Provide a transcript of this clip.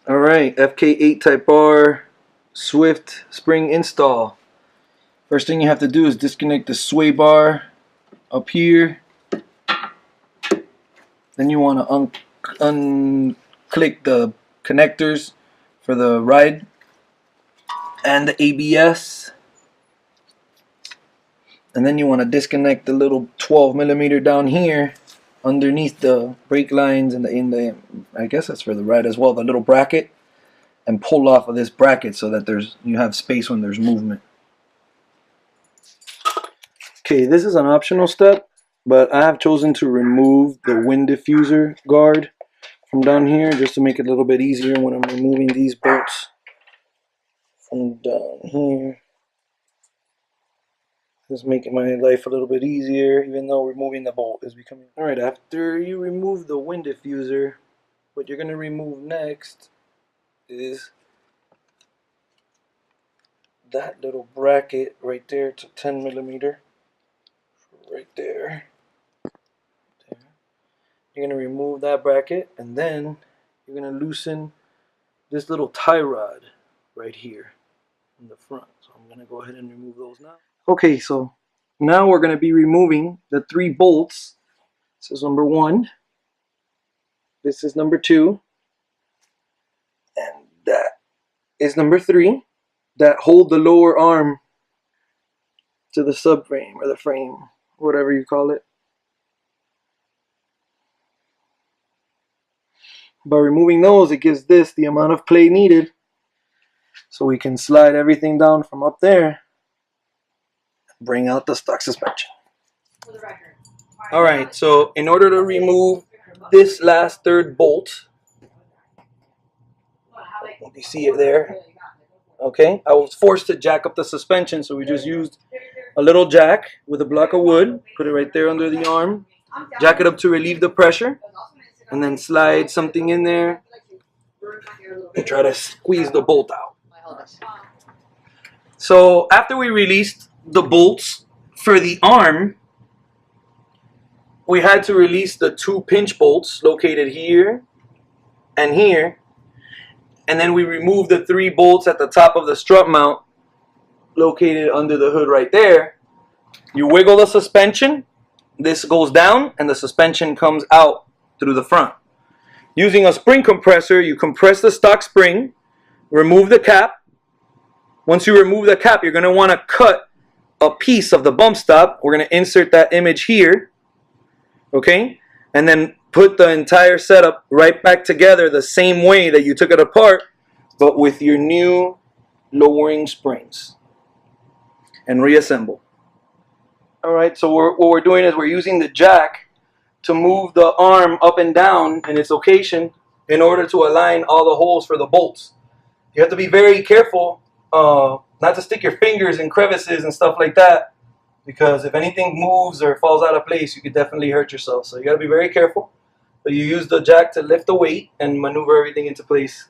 Alright, FK8 Type R Swift spring install. First thing you have to do is disconnect the sway bar up here. Then you want to unclick the connectors for the ride and the ABS. And then you want to disconnect the little 12mm down here underneath the brake lines and the I guess that's for the ride as well, the little bracket, and pull off of this bracket so that you have space when there's movement. Okay, this is an optional step, but I have chosen to remove the wind diffuser guard from down here just to make it a little bit easier when I'm removing these bolts from down here. Just making my life a little bit easier, even though removing the bolt is becoming... Alright, after you remove the wind diffuser, what you're going to remove next is that little bracket right there. It's a 10mm. Right there. You're going to remove that bracket, and then you're going to loosen this little tie rod right here in the front. So I'm going to go ahead and remove those now. Okay, so now we're going to be removing the 3 bolts. This is number 1. This is number 2. And that is number 3. That hold the lower arm to the subframe or the frame, whatever you call it. By removing those, it gives this the amount of play needed so we can slide everything down from up there and bring out the stock suspension. Alright, so in order to remove this last 3rd bolt, you see it there, okay, I was forced to jack up the suspension, so we just used a little jack with a block of wood, put it right there under the arm, jack it up to relieve the pressure, and then slide something in there and try to squeeze the bolt out. So after we released the bolts for the arm, we had to release the 2 pinch bolts located here and here, and then we removed the 3 bolts at the top of the strut mount located under the hood right there. You wiggle the suspension, this goes down, and the suspension comes out through the front. Using a spring compressor, you compress the stock spring, remove the cap. Once you remove the cap, you're going to want to cut a piece of the bump stop. We're going to insert that image here, okay? And then put the entire setup right back together the same way that you took it apart, but with your new lowering springs, and reassemble. Alright, so what we're doing is we're using the jack to move the arm up and down in its location in order to align all the holes for the bolts. You have to be very careful not to stick your fingers in crevices and stuff like that, because if anything moves or falls out of place, you could definitely hurt yourself. So you got to be very careful. But you use the jack to lift the weight and maneuver everything into place.